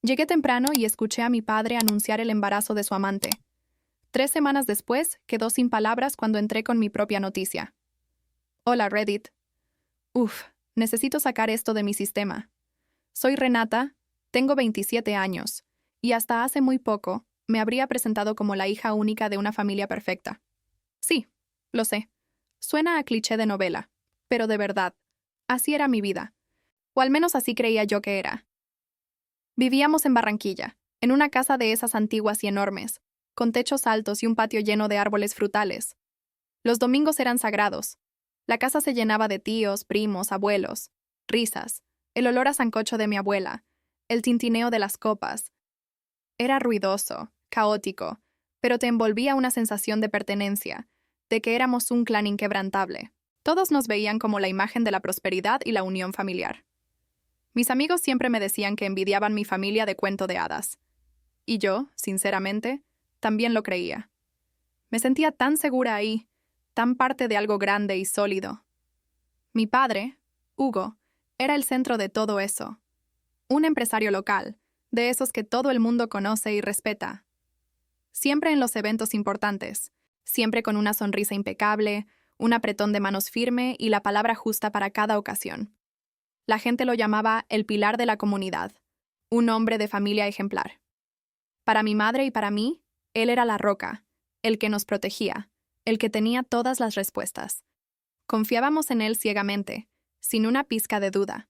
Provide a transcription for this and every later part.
Llegué temprano y escuché a mi padre anunciar el embarazo de su amante. 3 semanas después, quedó sin palabras cuando entré con mi propia noticia. Hola, Reddit. Uf, necesito sacar esto de mi sistema. Soy Renata, tengo 27 años, y hasta hace muy poco me habría presentado como la hija única de una familia perfecta. Sí, lo sé. Suena a cliché de novela, pero de verdad, así era mi vida. O al menos así creía yo que era. Vivíamos en Barranquilla, en una casa de esas antiguas y enormes, con techos altos y un patio lleno de árboles frutales. Los domingos eran sagrados. La casa se llenaba de tíos, primos, abuelos, risas, el olor a sancocho de mi abuela, el tintineo de las copas. Era ruidoso, caótico, pero te envolvía una sensación de pertenencia, de que éramos un clan inquebrantable. Todos nos veían como la imagen de la prosperidad y la unión familiar. Mis amigos siempre me decían que envidiaban mi familia de cuento de hadas. Y yo, sinceramente, también lo creía. Me sentía tan segura ahí, tan parte de algo grande y sólido. Mi padre, Hugo, era el centro de todo eso. Un empresario local, de esos que todo el mundo conoce y respeta. Siempre en los eventos importantes, siempre con una sonrisa impecable, un apretón de manos firme y la palabra justa para cada ocasión. La gente lo llamaba el pilar de la comunidad, un hombre de familia ejemplar. Para mi madre y para mí, él era la roca, el que nos protegía, el que tenía todas las respuestas. Confiábamos en él ciegamente, sin una pizca de duda.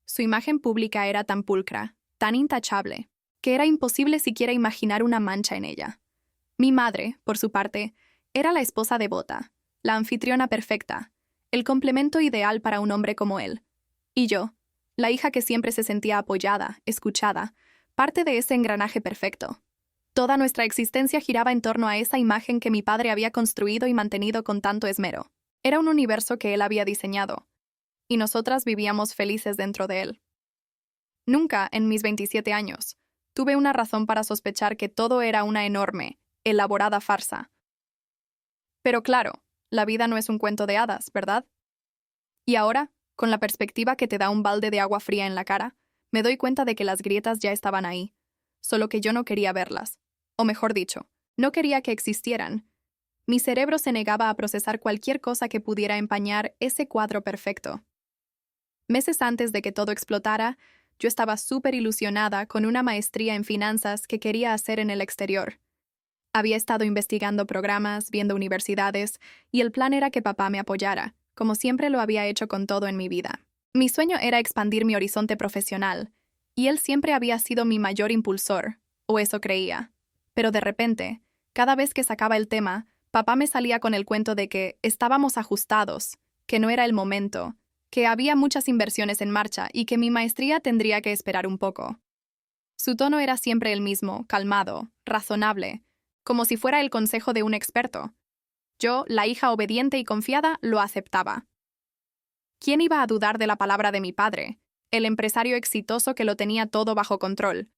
Su imagen pública era tan pulcra, tan intachable, que era imposible siquiera imaginar una mancha en ella. Mi madre, por su parte, era la esposa devota, la anfitriona perfecta, el complemento ideal para un hombre como él. Y yo, la hija que siempre se sentía apoyada, escuchada, parte de ese engranaje perfecto. Toda nuestra existencia giraba en torno a esa imagen que mi padre había construido y mantenido con tanto esmero. Era un universo que él había diseñado, y nosotras vivíamos felices dentro de él. Nunca, en mis 27 años, tuve una razón para sospechar que todo era una enorme, elaborada farsa. Pero claro, la vida no es un cuento de hadas, ¿verdad? Y ahora, con la perspectiva que te da un balde de agua fría en la cara, me doy cuenta de que las grietas ya estaban ahí, solo que yo no quería verlas. O mejor dicho, no quería que existieran. Mi cerebro se negaba a procesar cualquier cosa que pudiera empañar ese cuadro perfecto. Meses antes de que todo explotara, yo estaba súper ilusionada con una maestría en finanzas que quería hacer en el exterior. Había estado investigando programas, viendo universidades, y el plan era que papá me apoyara, como siempre lo había hecho con todo en mi vida. Mi sueño era expandir mi horizonte profesional, y él siempre había sido mi mayor impulsor, o eso creía. Pero de repente, cada vez que sacaba el tema, papá me salía con el cuento de que estábamos ajustados, que no era el momento, que había muchas inversiones en marcha y que mi maestría tendría que esperar un poco. Su tono era siempre el mismo, calmado, razonable, como si fuera el consejo de un experto. Yo, la hija obediente y confiada, lo aceptaba. ¿Quién iba a dudar de la palabra de mi padre, el empresario exitoso que lo tenía todo bajo control?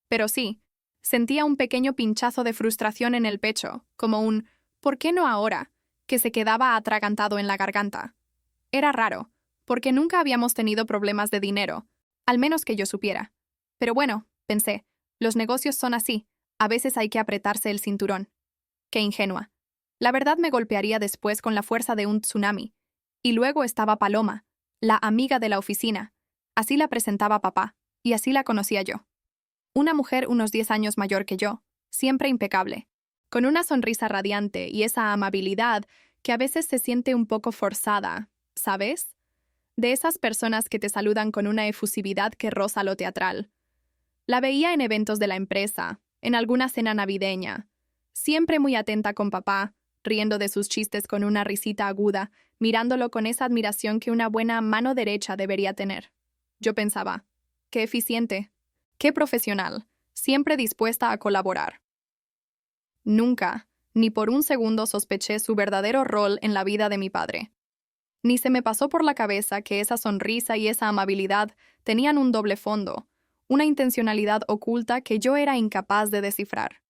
Pero sí, sentía un pequeño pinchazo de frustración en el pecho, como un «¿por qué no ahora?», que se quedaba atragantado en la garganta. Era raro, porque nunca habíamos tenido problemas de dinero, al menos que yo supiera. Pero bueno, pensé, los negocios son así, a veces hay que apretarse el cinturón. Qué ingenua. La verdad me golpearía después con la fuerza de un tsunami. Y luego estaba Paloma, la amiga de la oficina. Así la presentaba papá, y así la conocía yo. Una mujer unos 10 años mayor que yo, siempre impecable, con una sonrisa radiante y esa amabilidad que a veces se siente un poco forzada, ¿sabes? De esas personas que te saludan con una efusividad que roza lo teatral. La veía en eventos de la empresa, en alguna cena navideña, siempre muy atenta con papá, riendo de sus chistes con una risita aguda, mirándolo con esa admiración que una buena mano derecha debería tener. Yo pensaba, qué eficiente, qué profesional, siempre dispuesta a colaborar. Nunca, ni por un segundo sospeché su verdadero rol en la vida de mi padre. Ni se me pasó por la cabeza que esa sonrisa y esa amabilidad tenían un doble fondo, una intencionalidad oculta que yo era incapaz de descifrar.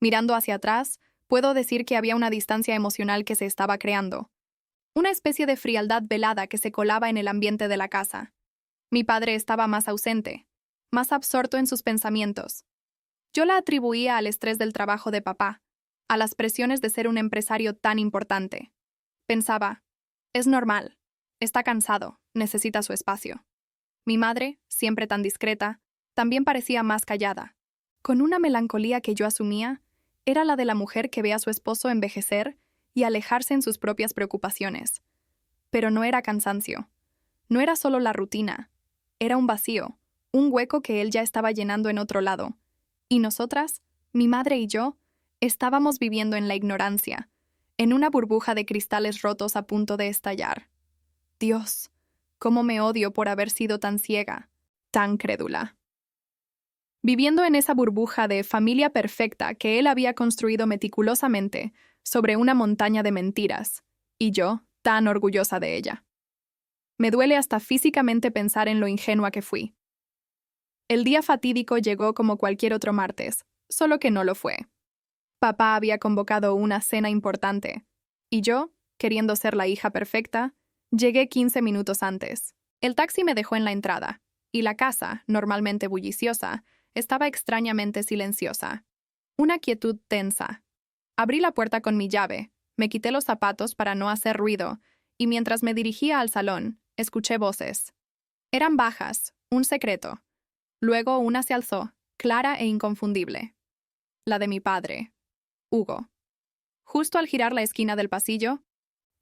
Mirando hacia atrás, puedo decir que había una distancia emocional que se estaba creando, una especie de frialdad velada que se colaba en el ambiente de la casa. Mi padre estaba más ausente, más absorto en sus pensamientos. Yo la atribuía al estrés del trabajo de papá, a las presiones de ser un empresario tan importante. Pensaba, es normal, está cansado, necesita su espacio. Mi madre, siempre tan discreta, también parecía más callada. Con una melancolía que yo asumía, era la de la mujer que ve a su esposo envejecer y alejarse en sus propias preocupaciones. Pero no era cansancio. No era solo la rutina. Era un vacío, un hueco que él ya estaba llenando en otro lado. Y nosotras, mi madre y yo, estábamos viviendo en la ignorancia, en una burbuja de cristales rotos a punto de estallar. Dios, cómo me odio por haber sido tan ciega, tan crédula. Viviendo en esa burbuja de familia perfecta que él había construido meticulosamente sobre una montaña de mentiras, y yo, tan orgullosa de ella. Me duele hasta físicamente pensar en lo ingenua que fui. El día fatídico llegó como cualquier otro martes, solo que no lo fue. Papá había convocado una cena importante, y yo, queriendo ser la hija perfecta, llegué 15 minutos antes. El taxi me dejó en la entrada, y la casa, normalmente bulliciosa, estaba extrañamente silenciosa. Una quietud tensa. Abrí la puerta con mi llave, me quité los zapatos para no hacer ruido, y mientras me dirigía al salón, escuché voces. Eran bajas, un secreto. Luego una se alzó, clara e inconfundible. La de mi padre, Hugo. Justo al girar la esquina del pasillo,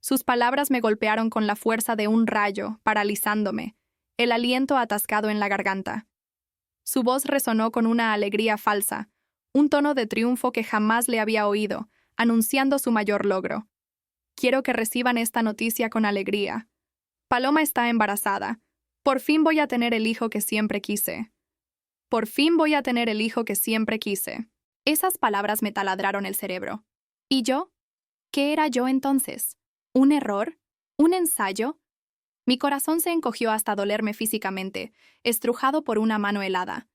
sus palabras me golpearon con la fuerza de un rayo, paralizándome, el aliento atascado en la garganta. Su voz resonó con una alegría falsa, un tono de triunfo que jamás le había oído, anunciando su mayor logro. Quiero que reciban esta noticia con alegría. Paloma está embarazada. Por fin voy a tener el hijo que siempre quise. Por fin voy a tener el hijo que siempre quise. Esas palabras me taladraron el cerebro. ¿Y yo? ¿Qué era yo entonces? ¿Un error? ¿Un ensayo? Mi corazón se encogió hasta dolerme físicamente, estrujado por una mano helada.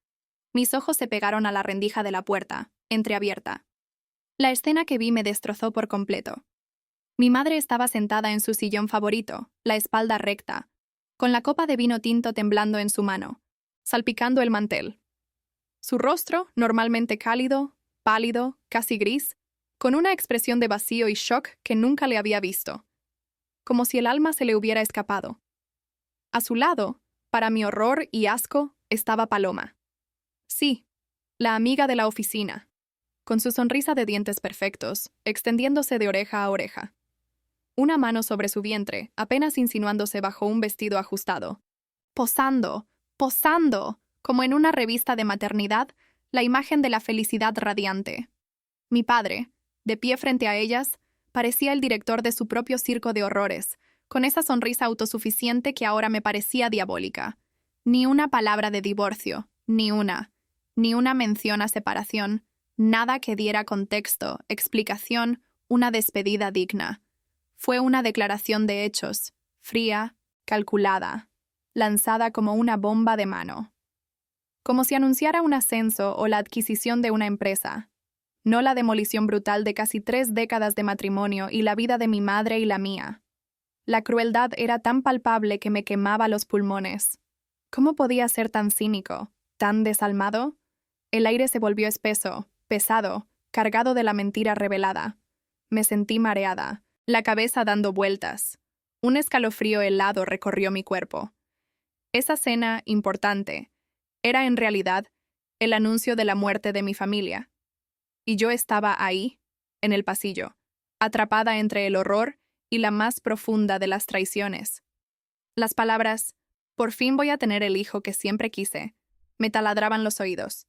Mis ojos se pegaron a la rendija de la puerta, entreabierta. La escena que vi me destrozó por completo. Mi madre estaba sentada en su sillón favorito, la espalda recta, con la copa de vino tinto temblando en su mano, salpicando el mantel. Su rostro, normalmente cálido, pálido, casi gris, con una expresión de vacío y shock que nunca le había visto, como si el alma se le hubiera escapado. A su lado, para mi horror y asco, estaba Paloma. Sí, la amiga de la oficina, con su sonrisa de dientes perfectos, extendiéndose de oreja a oreja. Una mano sobre su vientre, apenas insinuándose bajo un vestido ajustado. Posando, posando, como en una revista de maternidad, la imagen de la felicidad radiante. Mi padre, de pie frente a ellas, parecía el director de su propio circo de horrores, con esa sonrisa autosuficiente que ahora me parecía diabólica. Ni una palabra de divorcio, ni una mención a separación, nada que diera contexto, explicación, una despedida digna. Fue una declaración de hechos, fría, calculada, lanzada como una bomba de mano. Como si anunciara un ascenso o la adquisición de una empresa, no la demolición brutal de casi 3 décadas de matrimonio y la vida de mi madre y la mía. La crueldad era tan palpable que me quemaba los pulmones. ¿Cómo podía ser tan cínico, tan desalmado? El aire se volvió espeso, pesado, cargado de la mentira revelada. Me sentí mareada, la cabeza dando vueltas. Un escalofrío helado recorrió mi cuerpo. Esa cena importante era en realidad el anuncio de la muerte de mi familia. Y yo estaba ahí, en el pasillo, atrapada entre el horror y la más profunda de las traiciones. Las palabras, por fin voy a tener el hijo que siempre quise, me taladraban los oídos.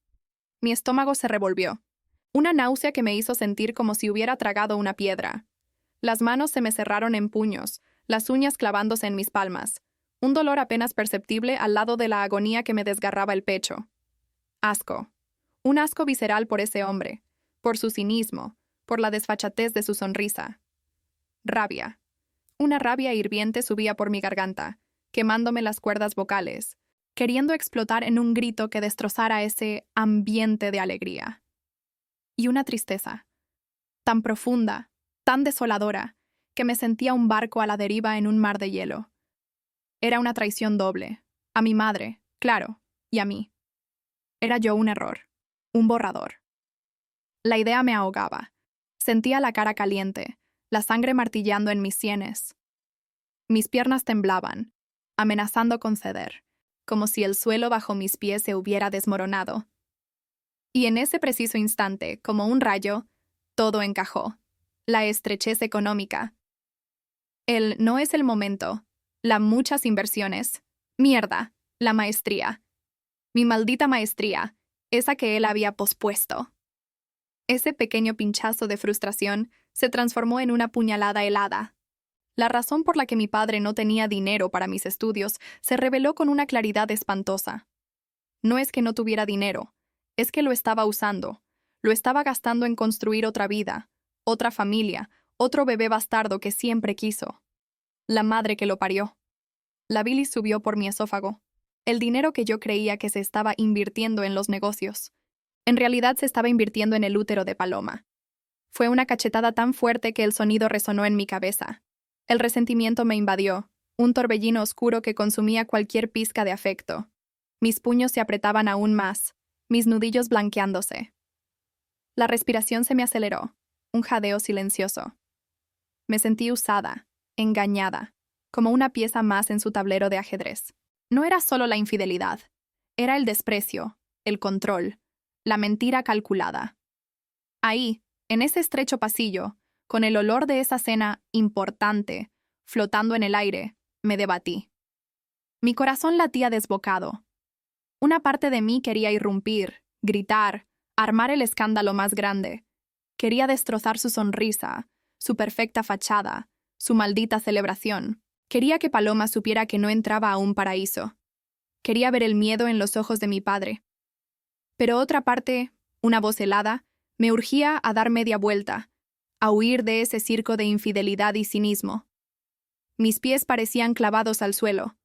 Mi estómago se revolvió. Una náusea que me hizo sentir como si hubiera tragado una piedra. Las manos se me cerraron en puños, las uñas clavándose en mis palmas. Un dolor apenas perceptible al lado de la agonía que me desgarraba el pecho. Asco. Un asco visceral por ese hombre, por su cinismo, por la desfachatez de su sonrisa. Rabia. Una rabia hirviente subía por mi garganta, quemándome las cuerdas vocales, queriendo explotar en un grito que destrozara ese ambiente de alegría. Y una tristeza, tan profunda, tan desoladora, que me sentía un barco a la deriva en un mar de hielo. Era una traición doble, a mi madre, claro, y a mí. Era yo un error, un borrador. La idea me ahogaba. Sentía la cara caliente, la sangre martilleando en mis sienes. Mis piernas temblaban, amenazando con ceder, como si el suelo bajo mis pies se hubiera desmoronado. Y en ese preciso instante, como un rayo, todo encajó. La estrechez económica. El no es el momento, las muchas inversiones. Mierda, la maestría. Mi maldita maestría, esa que él había pospuesto. Ese pequeño pinchazo de frustración se transformó en una puñalada helada. La razón por la que mi padre no tenía dinero para mis estudios se reveló con una claridad espantosa. No es que no tuviera dinero, es que lo estaba usando. Lo estaba gastando en construir otra vida, otra familia, otro bebé bastardo que siempre quiso. La madre que lo parió. La bilis subió por mi esófago. El dinero que yo creía que se estaba invirtiendo en los negocios. En realidad se estaba invirtiendo en el útero de Paloma. Fue una cachetada tan fuerte que el sonido resonó en mi cabeza. El resentimiento me invadió, un torbellino oscuro que consumía cualquier pizca de afecto. Mis puños se apretaban aún más, mis nudillos blanqueándose. La respiración se me aceleró, un jadeo silencioso. Me sentí usada, engañada, como una pieza más en su tablero de ajedrez. No era solo la infidelidad, era el desprecio, el control, la mentira calculada. Ahí, en ese estrecho pasillo, con el olor de esa cena importante, flotando en el aire, me debatí. Mi corazón latía desbocado. Una parte de mí quería irrumpir, gritar, armar el escándalo más grande. Quería destrozar su sonrisa, su perfecta fachada, su maldita celebración. Quería que Paloma supiera que no entraba a un paraíso. Quería ver el miedo en los ojos de mi padre. Pero otra parte, una voz helada, me urgía a dar media vuelta, a huir de ese circo de infidelidad y cinismo. Mis pies parecían clavados al suelo.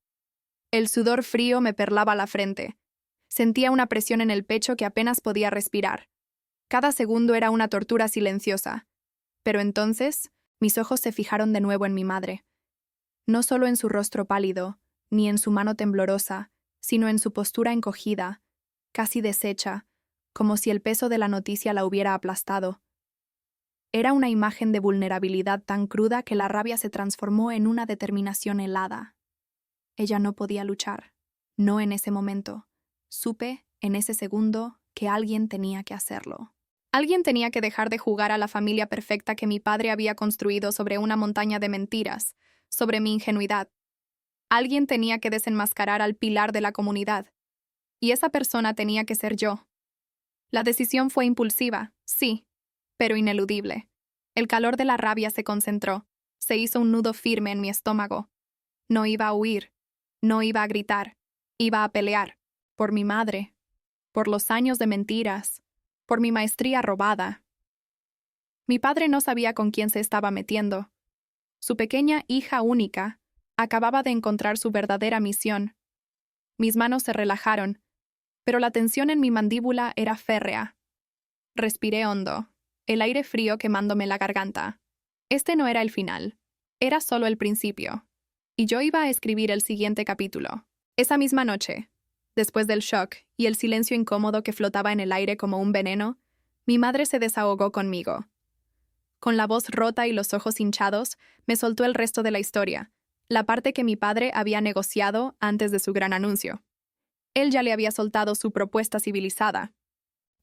El sudor frío me perlaba la frente. Sentía una presión en el pecho que apenas podía respirar. Cada segundo era una tortura silenciosa. Pero entonces, mis ojos se fijaron de nuevo en mi madre. No solo en su rostro pálido, ni en su mano temblorosa, sino en su postura encogida, casi deshecha, como si el peso de la noticia la hubiera aplastado. Era una imagen de vulnerabilidad tan cruda que la rabia se transformó en una determinación helada. Ella no podía luchar, no en ese momento. Supe, en ese segundo, que alguien tenía que hacerlo. Alguien tenía que dejar de jugar a la familia perfecta que mi padre había construido sobre una montaña de mentiras, sobre mi ingenuidad. Alguien tenía que desenmascarar al pilar de la comunidad. Y esa persona tenía que ser yo. La decisión fue impulsiva, sí, pero ineludible. El calor de la rabia se concentró, se hizo un nudo firme en mi estómago. No iba a huir, no iba a gritar, iba a pelear, por mi madre, por los años de mentiras, por mi maestría robada. Mi padre no sabía con quién se estaba metiendo. Su pequeña hija única acababa de encontrar su verdadera misión. Mis manos se relajaron, pero la tensión en mi mandíbula era férrea. Respiré hondo, el aire frío quemándome la garganta. Este no era el final, era solo el principio. Y yo iba a escribir el siguiente capítulo. Esa misma noche, después del shock y el silencio incómodo que flotaba en el aire como un veneno, mi madre se desahogó conmigo. Con la voz rota y los ojos hinchados, me soltó el resto de la historia, la parte que mi padre había negociado antes de su gran anuncio. Él ya le había soltado su propuesta civilizada.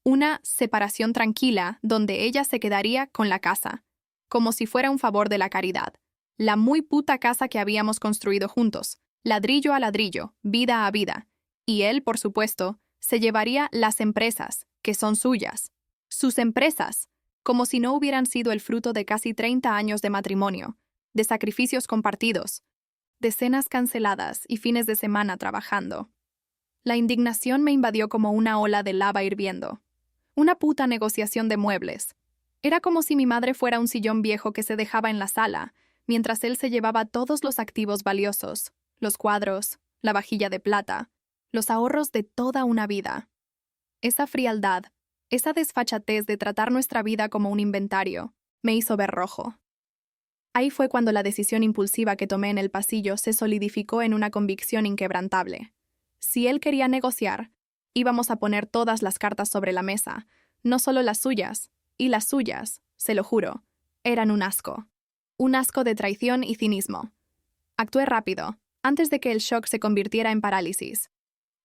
Una separación tranquila donde ella se quedaría con la casa, como si fuera un favor de la caridad. La muy puta casa que habíamos construido juntos, ladrillo a ladrillo, vida a vida. Y él, por supuesto, se llevaría las empresas, que son suyas. Sus empresas, como si no hubieran sido el fruto de casi 30 años de matrimonio, de sacrificios compartidos, de cenas canceladas y fines de semana trabajando. La indignación me invadió como una ola de lava hirviendo. Una puta negociación de muebles. Era como si mi madre fuera un sillón viejo que se dejaba en la sala, mientras él se llevaba todos los activos valiosos, los cuadros, la vajilla de plata, los ahorros de toda una vida. Esa frialdad, esa desfachatez de tratar nuestra vida como un inventario, me hizo ver rojo. Ahí fue cuando la decisión impulsiva que tomé en el pasillo se solidificó en una convicción inquebrantable. Si él quería negociar, Íbamos a poner todas las cartas sobre la mesa, no solo las suyas, y las suyas, se lo juro, eran un asco. Un asco de traición y cinismo. Actué rápido, antes de que el shock se convirtiera en parálisis.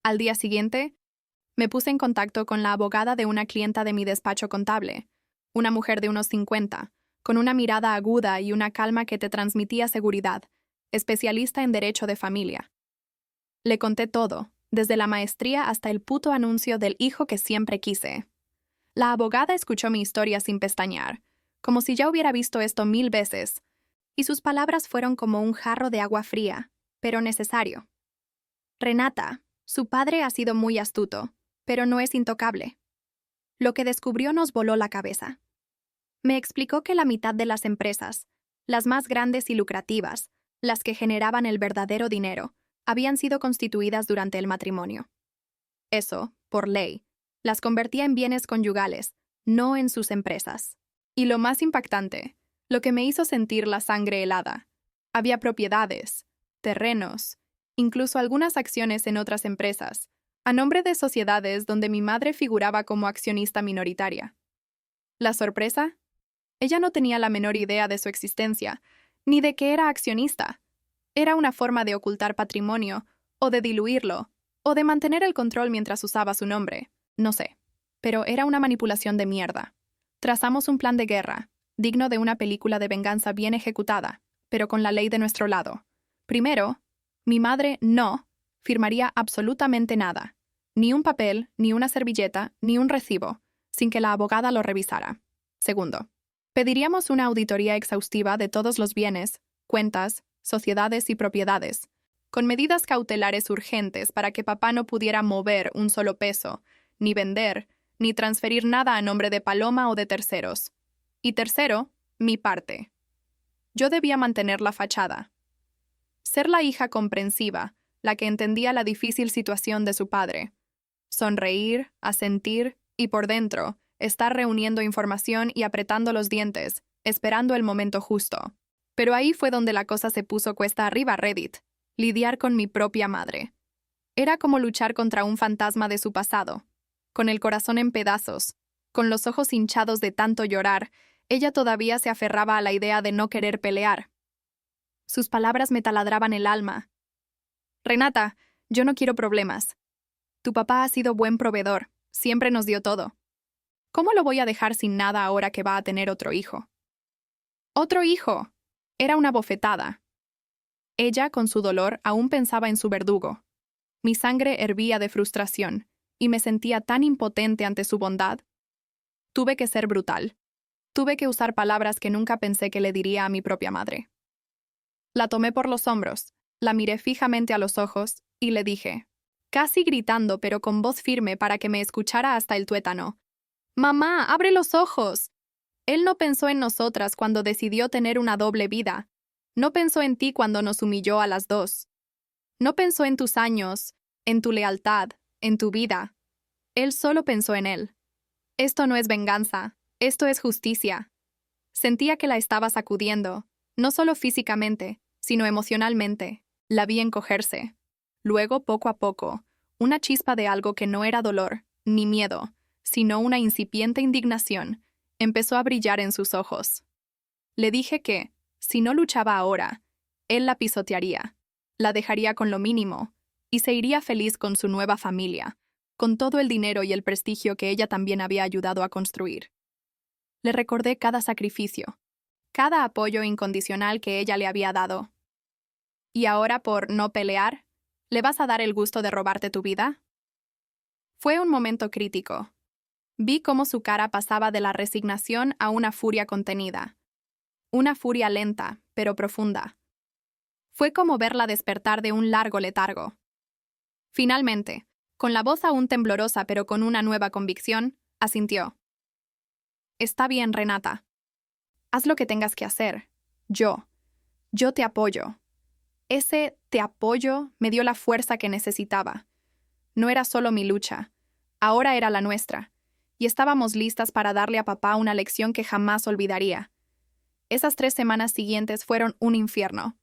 Al día siguiente, me puse en contacto con la abogada de una clienta de mi despacho contable, una mujer de unos 50, con una mirada aguda y una calma que te transmitía seguridad, especialista en derecho de familia. Le conté todo, desde la maestría hasta el puto anuncio del hijo que siempre quise. La abogada escuchó mi historia sin pestañear, como si ya hubiera visto esto 1000 veces, y sus palabras fueron como un jarro de agua fría, pero necesario. Renata, su padre ha sido muy astuto, pero no es intocable. Lo que descubrió nos voló la cabeza. Me explicó que la mitad de las empresas, las más grandes y lucrativas, las que generaban el verdadero dinero, habían sido constituidas durante el matrimonio. Eso, por ley, las convertía en bienes conyugales, no en sus empresas. Y lo más impactante, lo que me hizo sentir la sangre helada, había propiedades, terrenos, incluso algunas acciones en otras empresas, a nombre de sociedades donde mi madre figuraba como accionista minoritaria. ¿La sorpresa? Ella no tenía la menor idea de su existencia, ni de que era accionista. Era una forma de ocultar patrimonio, o de diluirlo, o de mantener el control mientras usaba su nombre. No sé. Pero era una manipulación de mierda. Trazamos un plan de guerra, digno de una película de venganza bien ejecutada, pero con la ley de nuestro lado. Primero, mi madre no firmaría absolutamente nada. Ni un papel, ni una servilleta, ni un recibo, sin que la abogada lo revisara. Segundo, pediríamos una auditoría exhaustiva de todos los bienes, cuentas, sociedades y propiedades, con medidas cautelares urgentes para que papá no pudiera mover un solo peso, ni vender, ni transferir nada a nombre de Paloma o de terceros. Y tercero, mi parte. Yo debía mantener la fachada. Ser la hija comprensiva, la que entendía la difícil situación de su padre. Sonreír, asentir y por dentro, estar reuniendo información y apretando los dientes, esperando el momento justo. Pero ahí fue donde la cosa se puso cuesta arriba, Reddit. Lidiar con mi propia madre. Era como luchar contra un fantasma de su pasado. Con el corazón en pedazos, con los ojos hinchados de tanto llorar, ella todavía se aferraba a la idea de no querer pelear. Sus palabras me taladraban el alma. Renata, yo no quiero problemas. Tu papá ha sido buen proveedor, siempre nos dio todo. ¿Cómo lo voy a dejar sin nada ahora que va a tener otro hijo? ¡Otro hijo! Era una bofetada. Ella, con su dolor, aún pensaba en su verdugo. Mi sangre hervía de frustración, y me sentía tan impotente ante su bondad. Tuve que ser brutal. Tuve que usar palabras que nunca pensé que le diría a mi propia madre. La tomé por los hombros, la miré fijamente a los ojos, y le dije, casi gritando pero con voz firme para que me escuchara hasta el tuétano, «Mamá, abre los ojos». Él no pensó en nosotras cuando decidió tener una doble vida. No pensó en ti cuando nos humilló a las dos. No pensó en tus años, en tu lealtad, en tu vida. Él solo pensó en él. Esto no es venganza, esto es justicia. Sentía que la estaba sacudiendo, no solo físicamente, sino emocionalmente. La vi encogerse. Luego, poco a poco, una chispa de algo que no era dolor, ni miedo, sino una incipiente indignación, empezó a brillar en sus ojos. Le dije que, si no luchaba ahora, él la pisotearía, la dejaría con lo mínimo, y se iría feliz con su nueva familia, con todo el dinero y el prestigio que ella también había ayudado a construir. Le recordé cada sacrificio, cada apoyo incondicional que ella le había dado. ¿Y ahora, por no pelear, le vas a dar el gusto de robarte tu vida? Fue un momento crítico. Vi cómo su cara pasaba de la resignación a una furia contenida. Una furia lenta, pero profunda. Fue como verla despertar de un largo letargo. Finalmente, con la voz aún temblorosa pero con una nueva convicción, asintió. Está bien, Renata. Haz lo que tengas que hacer. Yo te apoyo. Ese te apoyo me dio la fuerza que necesitaba. No era solo mi lucha, ahora era la nuestra, y estábamos listas para darle a papá una lección que jamás olvidaría. Esas 3 semanas siguientes fueron un infierno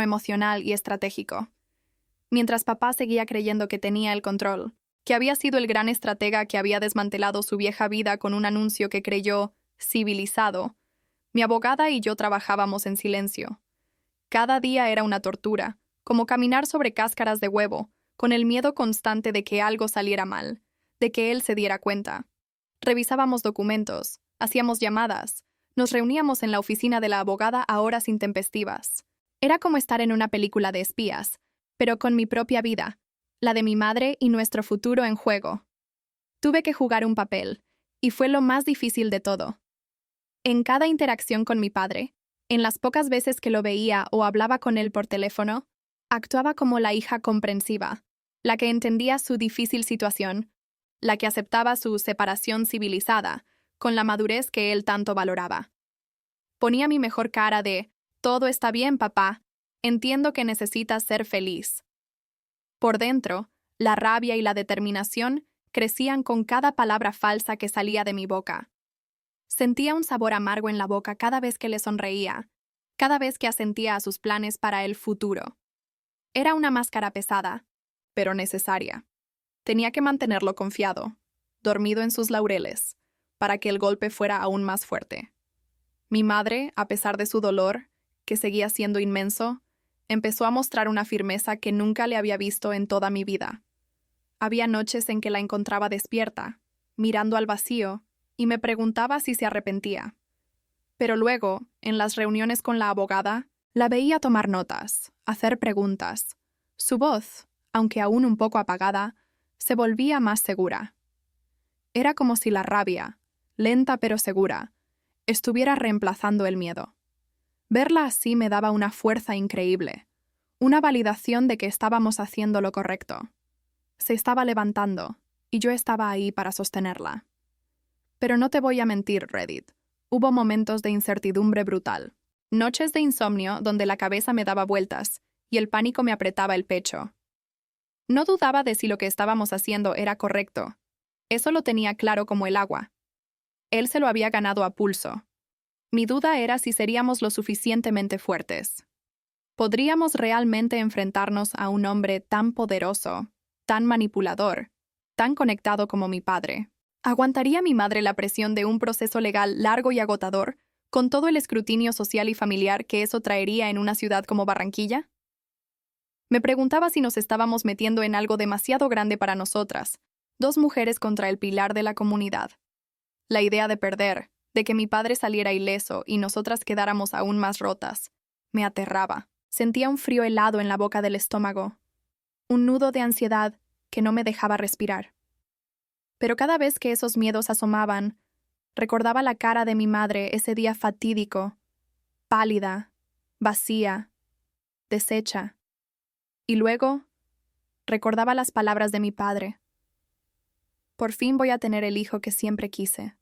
emocional y estratégico. Mientras papá seguía creyendo que tenía el control, que había sido el gran estratega que había desmantelado su vieja vida con un anuncio que creyó civilizado. Mi abogada y yo trabajábamos en silencio. Cada día era una tortura, como caminar sobre cáscaras de huevo, con el miedo constante de que algo saliera mal, de que él se diera cuenta. Revisábamos documentos, hacíamos llamadas, nos reuníamos en la oficina de la abogada a horas intempestivas. Era como estar en una película de espías, pero con mi propia vida, la de mi madre y nuestro futuro en juego. Tuve que jugar un papel, y fue lo más difícil de todo. En cada interacción con mi padre, en las pocas veces que lo veía o hablaba con él por teléfono, actuaba como la hija comprensiva, la que entendía su difícil situación, la que aceptaba su separación civilizada, con la madurez que él tanto valoraba. Ponía mi mejor cara de, todo está bien, papá, entiendo que necesitas ser feliz. Por dentro, la rabia y la determinación crecían con cada palabra falsa que salía de mi boca. Sentía un sabor amargo en la boca cada vez que le sonreía, cada vez que asentía a sus planes para el futuro. Era una máscara pesada, pero necesaria. Tenía que mantenerlo confiado, dormido en sus laureles, para que el golpe fuera aún más fuerte. Mi madre, a pesar de su dolor, que seguía siendo inmenso, empezó a mostrar una firmeza que nunca le había visto en toda mi vida. Había noches en que la encontraba despierta, mirando al vacío, y me preguntaba si se arrepentía. Pero luego, en las reuniones con la abogada, la veía tomar notas, hacer preguntas. Su voz, aunque aún un poco apagada, se volvía más segura. Era como si la rabia, lenta pero segura, estuviera reemplazando el miedo. Verla así me daba una fuerza increíble, una validación de que estábamos haciendo lo correcto. Se estaba levantando, y yo estaba ahí para sostenerla. Pero no te voy a mentir, Reddit. Hubo momentos de incertidumbre brutal. Noches de insomnio donde la cabeza me daba vueltas y el pánico me apretaba el pecho. No dudaba de si lo que estábamos haciendo era correcto. Eso lo tenía claro como el agua. Él se lo había ganado a pulso. Mi duda era si seríamos lo suficientemente fuertes. ¿Podríamos realmente enfrentarnos a un hombre tan poderoso, tan manipulador, tan conectado como mi padre? ¿Aguantaría mi madre la presión de un proceso legal largo y agotador, con todo el escrutinio social y familiar que eso traería en una ciudad como Barranquilla? Me preguntaba si nos estábamos metiendo en algo demasiado grande para nosotras, dos mujeres contra el pilar de la comunidad. La idea de perder, de que mi padre saliera ileso y nosotras quedáramos aún más rotas, me aterraba. Sentía un frío helado en la boca del estómago, un nudo de ansiedad que no me dejaba respirar. Pero cada vez que esos miedos asomaban, recordaba la cara de mi madre ese día fatídico, pálida, vacía, deshecha. Y luego, recordaba las palabras de mi padre. Por fin voy a tener el hijo que siempre quise.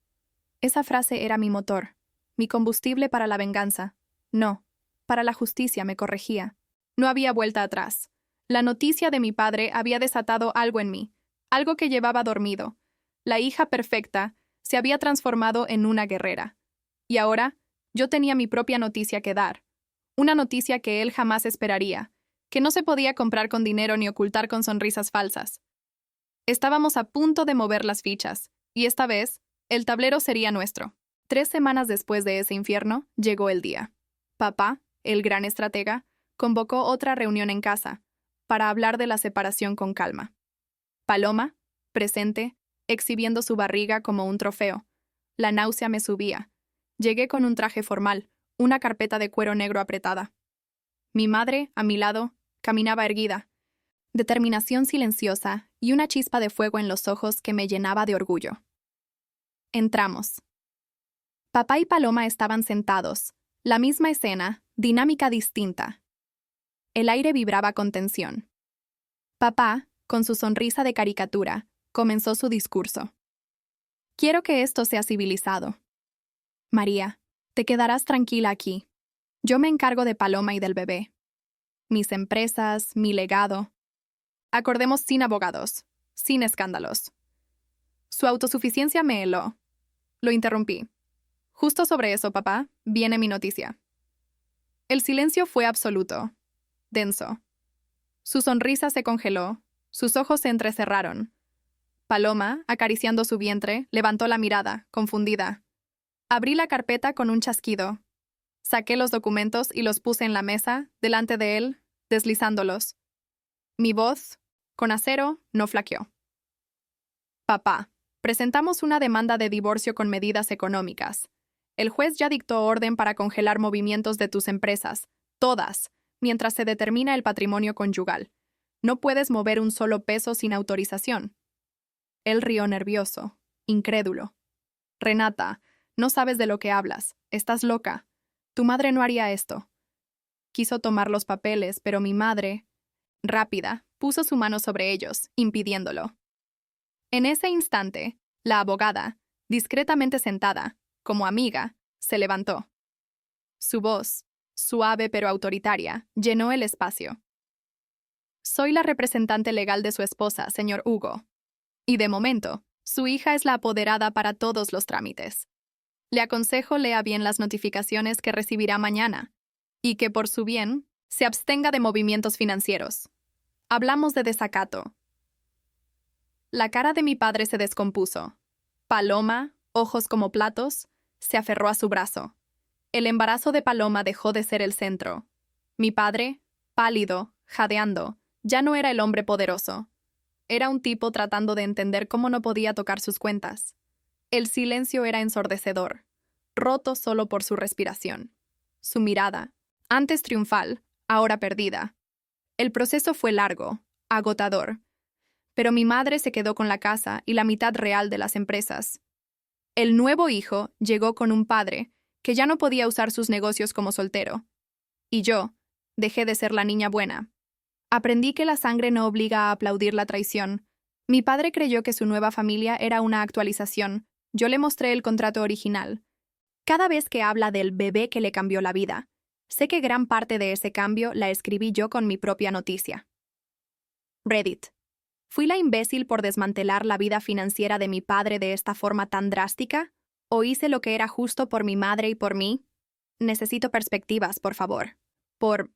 Esa frase era mi motor, mi combustible para la venganza. No, para la justicia, me corregía. No había vuelta atrás. La noticia de mi padre había desatado algo en mí, algo que llevaba dormido. La hija perfecta se había transformado en una guerrera. Y ahora, yo tenía mi propia noticia que dar. Una noticia que él jamás esperaría, que no se podía comprar con dinero ni ocultar con sonrisas falsas. Estábamos a punto de mover las fichas, y esta vez, el tablero sería nuestro. 3 semanas después de ese infierno, llegó el día. Papá, el gran estratega, convocó otra reunión en casa, para hablar de la separación con calma. Paloma, presente, exhibiendo su barriga como un trofeo. La náusea me subía. Llegué con un traje formal, una carpeta de cuero negro apretada. Mi madre, a mi lado, caminaba erguida, determinación silenciosa y una chispa de fuego en los ojos que me llenaba de orgullo. Entramos. Papá y Paloma estaban sentados, la misma escena, dinámica distinta. El aire vibraba con tensión. Papá, con su sonrisa de caricatura, comenzó su discurso. Quiero que esto sea civilizado. María, te quedarás tranquila aquí. Yo me encargo de Paloma y del bebé. Mis empresas, mi legado. Acordemos sin abogados, sin escándalos. Su autosuficiencia me heló. Lo interrumpí. Justo sobre eso, papá, viene mi noticia. El silencio fue absoluto, denso. Su sonrisa se congeló, sus ojos se entrecerraron. Paloma, acariciando su vientre, levantó la mirada, confundida. Abrí la carpeta con un chasquido. Saqué los documentos y los puse en la mesa, delante de él, deslizándolos. Mi voz, con acero, no flaqueó. Papá, presentamos una demanda de divorcio con medidas económicas. El juez ya dictó orden para congelar movimientos de tus empresas, todas, mientras se determina el patrimonio conyugal. No puedes mover un solo peso sin autorización. Él rió nervioso, incrédulo. Renata, no sabes de lo que hablas. Estás loca. Tu madre no haría esto. Quiso tomar los papeles, pero mi madre, rápida, puso su mano sobre ellos, impidiéndolo. En ese instante, la abogada, discretamente sentada, como amiga, se levantó. Su voz, suave pero autoritaria, llenó el espacio. Soy la representante legal de su esposa, señor Hugo. Y de momento, su hija es la apoderada para todos los trámites. Le aconsejo lea bien las notificaciones que recibirá mañana y que, por su bien, se abstenga de movimientos financieros. Hablamos de desacato. La cara de mi padre se descompuso. Paloma, ojos como platos, se aferró a su brazo. El embarazo de Paloma dejó de ser el centro. Mi padre, pálido, jadeando, ya no era el hombre poderoso. Era un tipo tratando de entender cómo no podía tocar sus cuentas. El silencio era ensordecedor, roto solo por su respiración. Su mirada, antes triunfal, ahora perdida. El proceso fue largo, agotador, pero mi madre se quedó con la casa y la mitad real de las empresas. El nuevo hijo llegó con un padre que ya no podía usar sus negocios como soltero. Y yo dejé de ser la niña buena. Aprendí que la sangre no obliga a aplaudir la traición. Mi padre creyó que su nueva familia era una actualización. Yo le mostré el contrato original. Cada vez que habla del bebé que le cambió la vida, sé que gran parte de ese cambio la escribí yo con mi propia noticia. Reddit. ¿Fui la imbécil por desmantelar la vida financiera de mi padre de esta forma tan drástica? ¿O hice lo que era justo por mi madre y por mí? Necesito perspectivas, por favor. Por